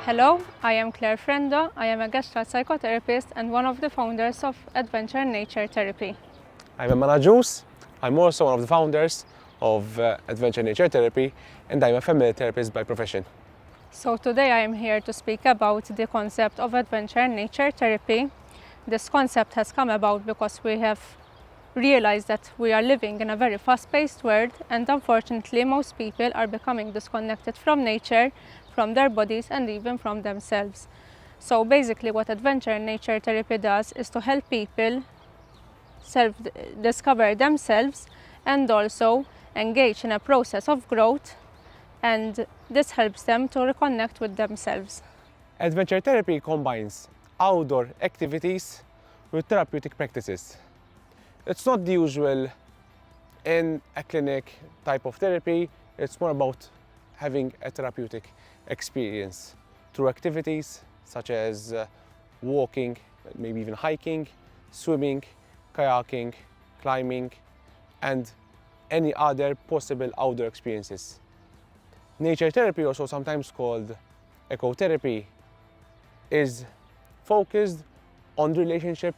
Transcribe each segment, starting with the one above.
Hello, I am FRENDO. I am a Gestalt psychotherapist and one of the founders of Adventure Nature Therapy. I'm EMAN AGIUS. I'm also one of the founders of Adventure Nature Therapy, and I'm a family therapist by profession. So today I am here to speak about the concept of Adventure Nature Therapy. This concept has come about because we have realized that we are living in a very fast-paced world, and unfortunately most people are becoming disconnected from nature, from their bodies and even from themselves. So basically what Adventure Nature Therapy does is to help people self-discover themselves and also engage in a process of growth, and this helps them to reconnect with themselves. Adventure therapy combines outdoor activities with therapeutic practices. It's not the usual in a clinic type of therapy. It's more about having a therapeutic experience through activities such as walking, maybe even hiking, swimming, kayaking, climbing, and any other possible outdoor experiences. Nature therapy, also sometimes called ecotherapy, is focused on the relationship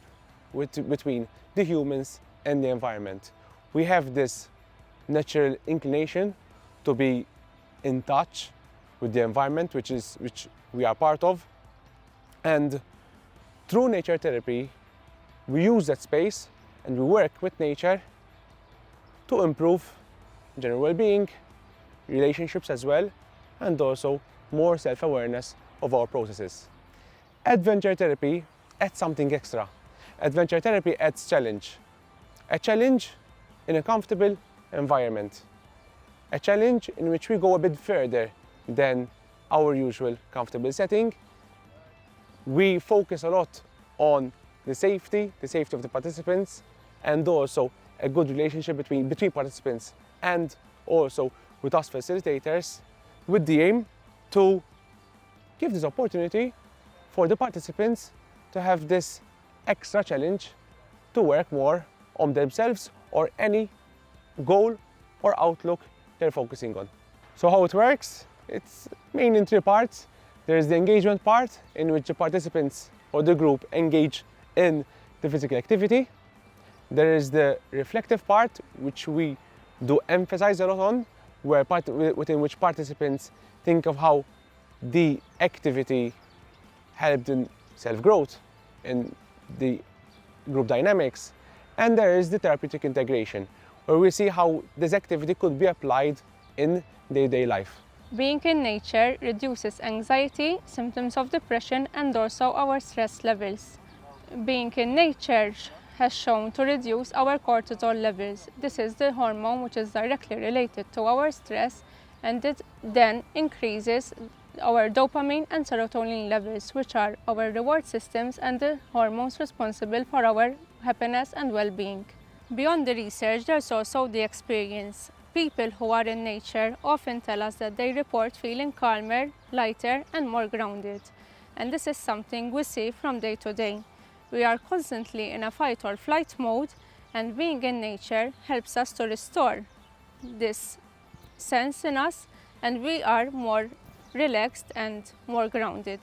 between the humans and the environment. We have this natural inclination to be in touch with the environment which we are part of, and through nature therapy we use that space and we work with nature to improve general well-being, relationships as well, and also more self-awareness of our processes. Adventure therapy adds something extra. Adventure therapy adds challenge. A challenge in a comfortable environment. A challenge in which we go a bit further than our usual comfortable setting. We focus a lot on the safety of the participants, and also a good relationship between participants and also with us facilitators, with the aim to give this opportunity for the participants to have this extra challenge to work more on themselves or any goal or outlook they're focusing on. So how it works? It's mainly in three parts. There's the engagement part, in which the participants or the group engage in the physical activity. There is the reflective part, which we do emphasize a lot on, within which participants think of how the activity helped in self-growth, in the group dynamics. And there is the therapeutic integration, where we see how this activity could be applied in day-to-day life. Being in nature reduces anxiety, symptoms of depression, and also our stress levels. Being in nature has shown to reduce our cortisol levels. This is the hormone which is directly related to our stress, and it then increases our dopamine and serotonin levels, which are our reward systems and the hormones responsible for our happiness and well-being. Beyond the research, there's also the experience. People who are in nature often tell us that they report feeling calmer, lighter, and more grounded. And this is something we see from day to day. We are constantly in a fight or flight mode, and being in nature helps us to restore this sense in us, and we are more relaxed and more grounded.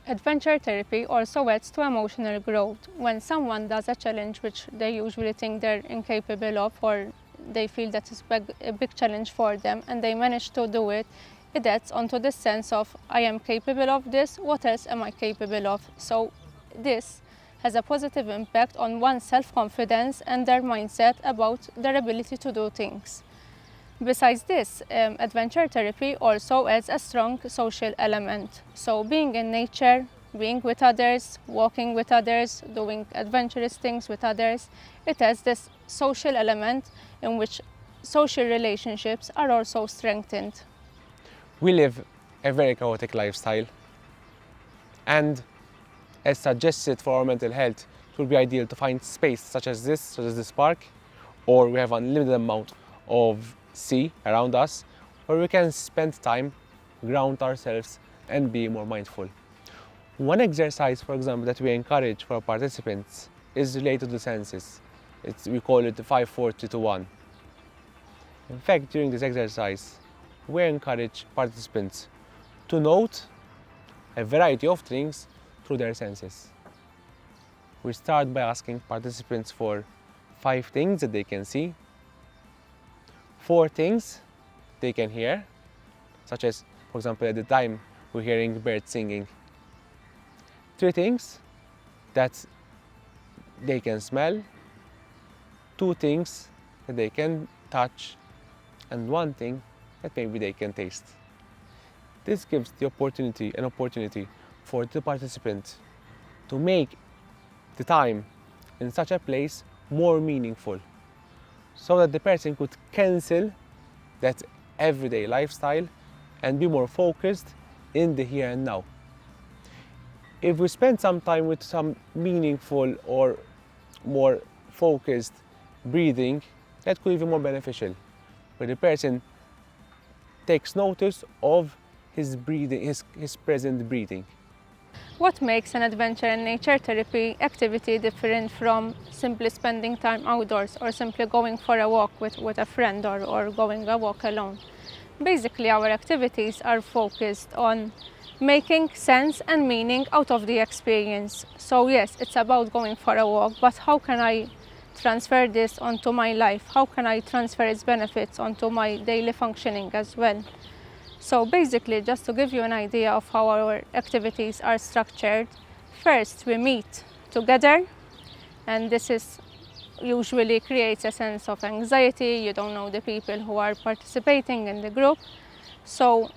Adventure therapy also adds to emotional growth. When someone does a challenge which they usually think they're incapable of, or they feel that it's a big challenge for them, and they manage to do it, it adds onto the sense of, I am capable of this, what else am I capable of? So this has a positive impact on one's self-confidence and their mindset about their ability to do things. Besides this, adventure therapy also adds a strong social element. So being in nature, being with others, walking with others, doing adventurous things with others, it has this social element in which social relationships are also strengthened. We live a very chaotic lifestyle, and as suggested for our mental health, it would be ideal to find space such as this park, or we have an unlimited amount of sea around us, where we can spend time, ground ourselves, and be more mindful. One exercise, for example, that we encourage for our participants is related to the senses. We call it the 5-4-3-2-1. In fact, during this exercise, we encourage participants to note a variety of things through their senses. We start by asking participants for 5 things that they can see, 4 things they can hear, such as, for example, at the time we're hearing birds singing, 3 things that they can smell, 2 things that they can touch, and 1 thing that maybe they can taste. This gives an opportunity for the participant to make the time in such a place more meaningful, so that the person could cancel that everyday lifestyle and be more focused in the here and now. If we spend some time with some meaningful or more focused breathing, that could be more beneficial, where the person takes notice of his breathing, his present breathing. What makes an adventure and nature therapy activity different from simply spending time outdoors or simply going for a walk with a friend or going a walk alone? Basically, our activities are focused on making sense and meaning out of the experience. So yes, it's about going for a walk, but how can I transfer this onto my life? How can I transfer its benefits onto my daily functioning as well? So basically, just to give you an idea of how our activities are structured, first we meet together, and this usually creates a sense of anxiety. You don't know the people who are participating in the group. So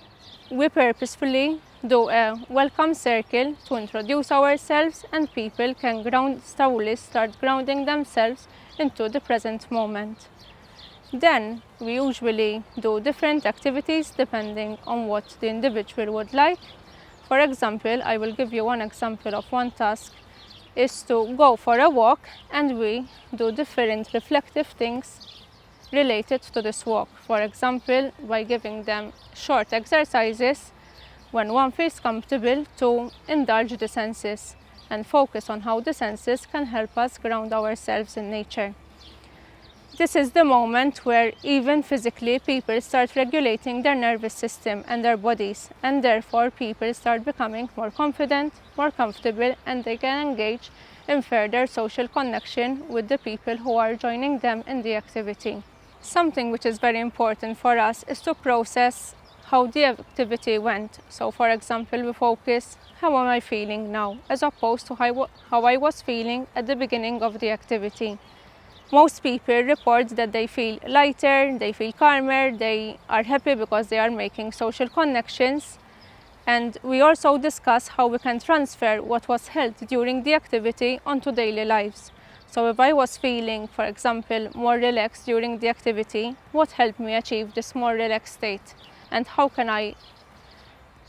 we purposefully do a welcome circle to introduce ourselves, and people can slowly start grounding themselves into the present moment. Then we usually do different activities depending on what the individual would like. For example, I will give you one example of one task is to go for a walk, and we do different reflective things related to this walk. For example, by giving them short exercises when one feels comfortable to indulge the senses and focus on how the senses can help us ground ourselves in nature. This is the moment where even physically people start regulating their nervous system and their bodies, and therefore people start becoming more confident, more comfortable, and they can engage in further social connection with the people who are joining them in the activity. Something which is very important for us is to process how the activity went. So for example, we focus, how am I feeling now, as opposed to how I was feeling at the beginning of the activity. Most people report that they feel lighter, they feel calmer, they are happy because they are making social connections. And we also discuss how we can transfer what was held during the activity onto daily lives. So if I was feeling, for example, more relaxed during the activity, what helped me achieve this more relaxed state? And how can I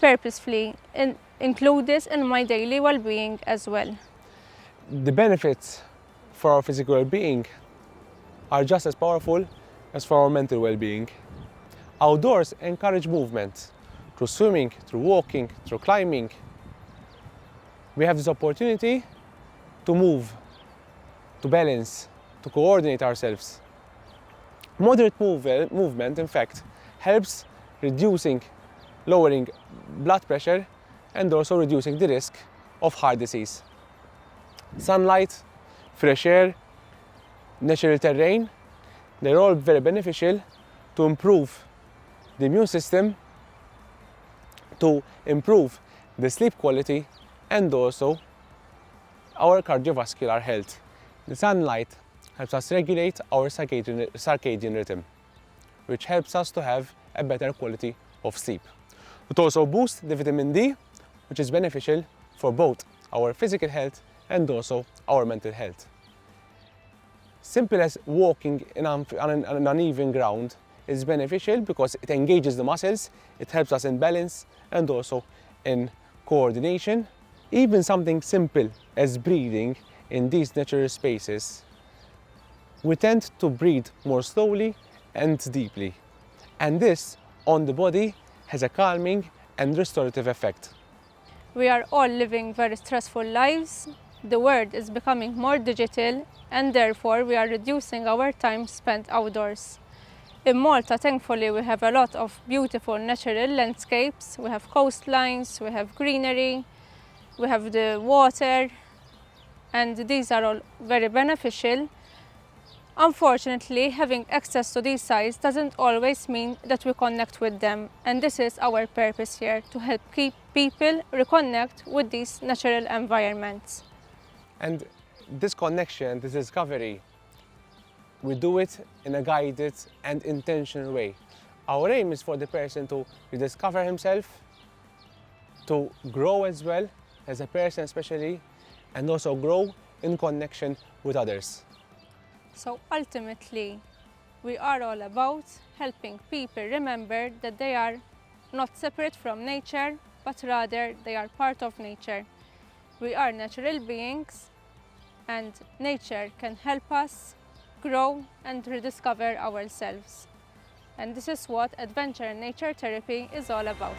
purposefully include this in my daily well-being as well? The benefits for our physical well-being are just as powerful as for our mental well-being. Outdoors encourage movement through swimming, through walking, through climbing. We have this opportunity to move, to balance, to coordinate ourselves. Moderate movement, in fact, helps lowering blood pressure and also reducing the risk of heart disease. Sunlight, fresh air, natural terrain, they're all very beneficial to improve the immune system, to improve the sleep quality, and also our cardiovascular health. The sunlight helps us regulate our circadian rhythm, which helps us to have a better quality of sleep. It also boosts the vitamin D, which is beneficial for both our physical health and also our mental health. Simple as walking on an uneven ground is beneficial because it engages the muscles, it helps us in balance and also in coordination. Even something simple as breathing in these natural spaces, we tend to breathe more slowly and deeply. And this on the body has a calming and restorative effect. We are all living very stressful lives. The world is becoming more digital, and therefore we are reducing our time spent outdoors. In Malta, thankfully, we have a lot of beautiful natural landscapes. We have coastlines, we have greenery, we have the water, and these are all very beneficial. Unfortunately, having access to these sites doesn't always mean that we connect with them, and this is our purpose here, to help keep people reconnect with these natural environments. And this connection, this discovery, we do it in a guided and intentional way. Our aim is for the person to rediscover himself, to grow as well, as a person especially, and also grow in connection with others. So ultimately, we are all about helping people remember that they are not separate from nature, but rather they are part of nature. We are natural beings, and nature can help us grow and rediscover ourselves. And this is what adventure and nature therapy is all about.